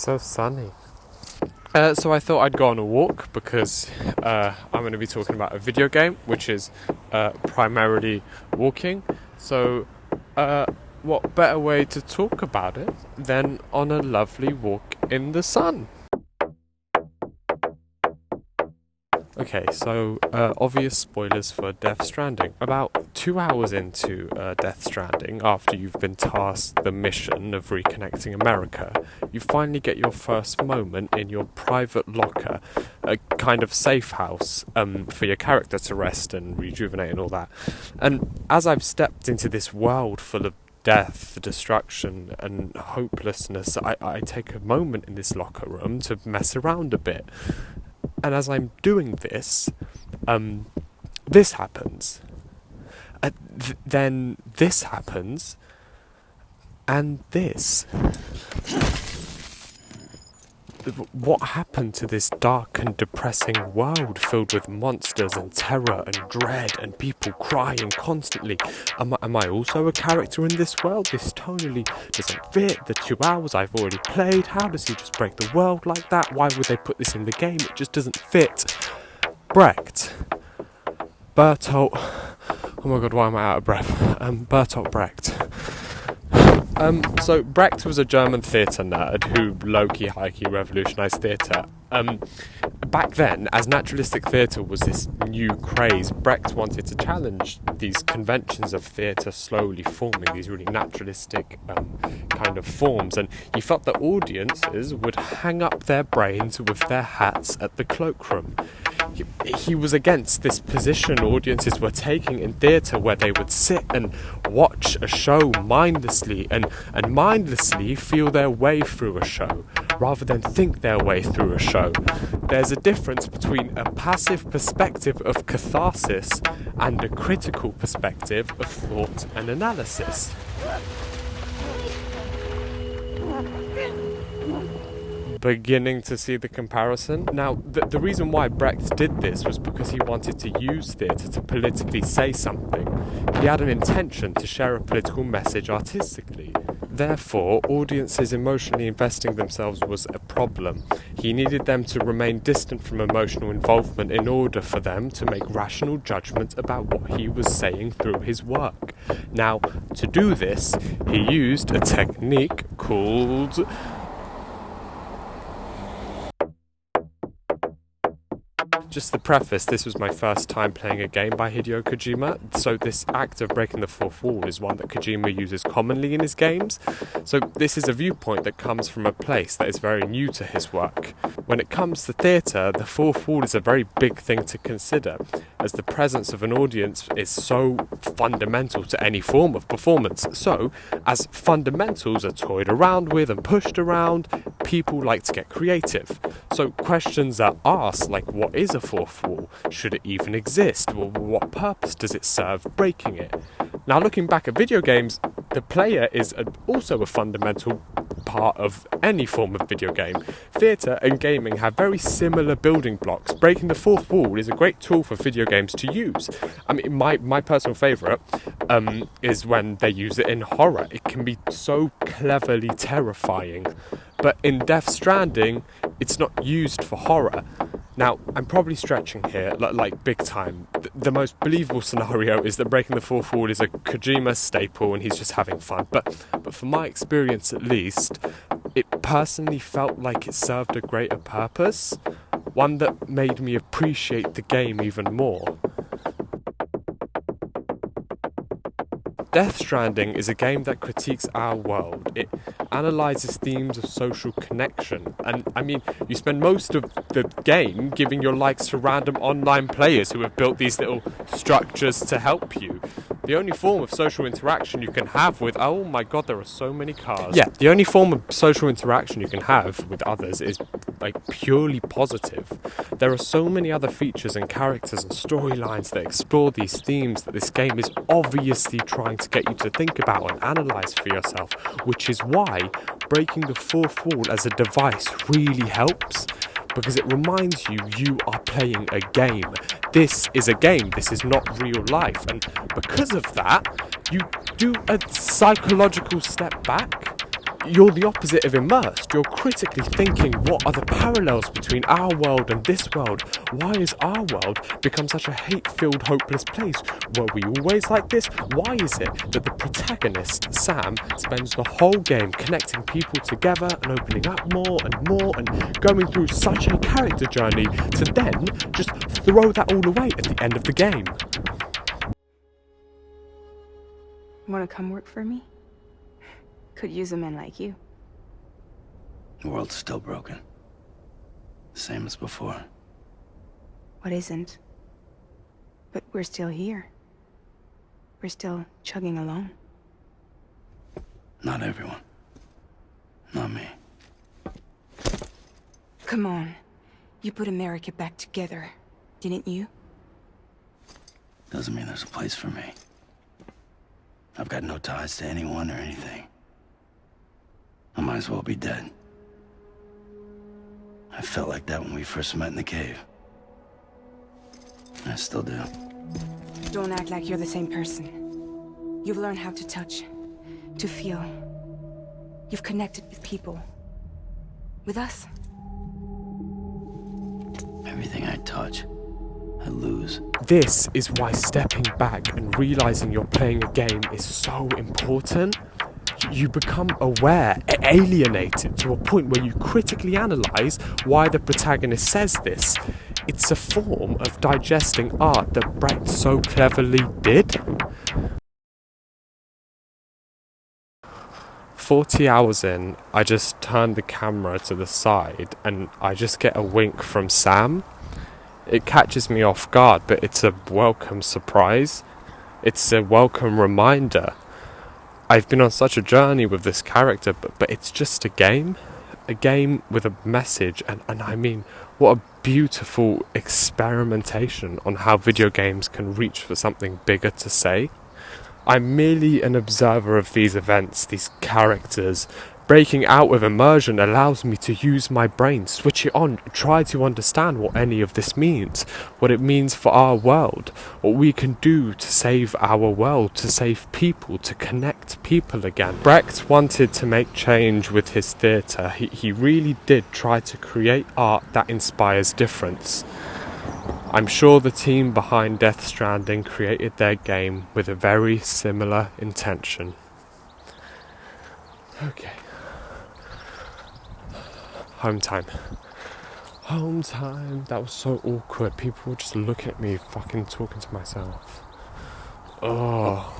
so sunny. So I thought I'd go on a walk because I'm going to be talking about a video game, which is primarily walking. So what better way to talk about it than on a lovely walk in the sun? Okay, so obvious spoilers for Death Stranding. About 2 hours into Death Stranding, after you've been tasked the mission of reconnecting America, you finally get your first moment in your private locker, a kind of safe house for your character to rest and rejuvenate and all that. And as I've stepped into this world full of death, destruction and hopelessness, I take a moment in this locker room to mess around a bit. And as I'm doing this, this happens. Then this happens. And this. What happened to this dark and depressing world filled with monsters and terror and dread and people crying constantly? Am I also a character in this world? This totally doesn't fit the 2 hours I've already played. How does he just break the world like that? Why would they put this in the game? It just doesn't fit. Bertolt. Oh my god, why am I out of breath? Bertolt Brecht. So Brecht was a German theatre nerd who low-key, high-key revolutionised theatre. Back then, as naturalistic theatre was this new craze, Brecht wanted to challenge these conventions of theatre slowly forming, these really naturalistic kind of forms, and he felt that audiences would hang up their brains with their hats at the cloakroom. He was against this position audiences were taking in theatre, where they would sit and watch a show mindlessly and mindlessly feel their way through a show rather than think their way through a show. There's a difference between a passive perspective of catharsis and a critical perspective of thought and analysis. Beginning to see the comparison? Now, the reason why Brecht did this was because he wanted to use theatre to politically say something. He had an intention to share a political message artistically. Therefore, audiences emotionally investing themselves was a problem. He needed them to remain distant from emotional involvement in order for them to make rational judgment about what he was saying through his work. Now, to do this, he used a technique called... Just the preface, this was my first time playing a game by Hideo Kojima, so this act of breaking the fourth wall is one that Kojima uses commonly in his games. So this is a viewpoint that comes from a place that is very new to his work. When it comes to theatre, the fourth wall is a very big thing to consider, as the presence of an audience is so fundamental to any form of performance. So, as fundamentals are toyed around with and pushed around, people like to get creative. So questions are asked, like, what is a fourth wall? Should it even exist? Well, what purpose does it serve breaking it? Now, looking back at video games, the player is also a fundamental part of any form of video game. Theatre and gaming have very similar building blocks. Breaking the fourth wall is a great tool for video games to use. I mean, my personal favourite is when they use it in horror. It can be so cleverly terrifying. But in Death Stranding, it's not used for horror. Now, I'm probably stretching here, like big time. The most believable scenario is that breaking the fourth wall is a Kojima staple and he's just having fun. But from my experience at least, it personally felt like it served a greater purpose, one that made me appreciate the game even more. Death Stranding is a game that critiques our world. It analyses themes of social connection. And, I mean, you spend most of the game giving your likes to random online players who have built these little structures to help you. The only form of social interaction you can have with... Oh my god, there are so many cars. Yeah, the only form of social interaction you can have with others is, like, purely positive. There are so many other features and characters and storylines that explore these themes that this game is obviously trying to get you to think about and analyse for yourself, which is why breaking the fourth wall as a device really helps, because it reminds you are playing a game. This is a game, this is not real life, and because of that, you do a psychological step back You're the opposite of immersed. You're critically thinking, what are the parallels between our world and this world? Why has our world become such a hate-filled, hopeless place? Were we always like this? Why is it that the protagonist, Sam, spends the whole game connecting people together and opening up more and going through such a character journey to then just throw that all away at the end of the game? Want to come work for me? Could use a man like you. The world's still broken. Same as before. What isn't? But we're still here. We're still chugging along. Not everyone. Not me. Come on. You put America back together, didn't you? Doesn't mean there's a place for me. I've got no ties to anyone or anything. I might as well be dead. I felt like that when we first met in the cave. I still do. Don't act like you're the same person. You've learned how to touch, to feel. You've connected with people. With us. Everything I touch, I lose. This is why stepping back and realising you're playing a game is so important. You become aware, alienated to a point where you critically analyse why the protagonist says this. It's a form of digesting art that Brecht so cleverly did. 40 hours in, I just turn the camera to the side and I just get a wink from Sam. It catches me off guard, but it's a welcome surprise. It's a welcome reminder. I've been on such a journey with this character, but it's just a game with a message, and I mean, what a beautiful experimentation on how video games can reach for something bigger to say. I'm merely an observer of these events, these characters. Breaking out with immersion allows me to use my brain, switch it on, try to understand what any of this means, what it means for our world, what we can do to save our world, to save people, to connect people again. Brecht wanted to make change with his theatre. He really did try to create art that inspires difference. I'm sure the team behind Death Stranding created their game with a very similar intention. Okay. Home time. That was so awkward. People were just looking at me, fucking talking to myself. Oh.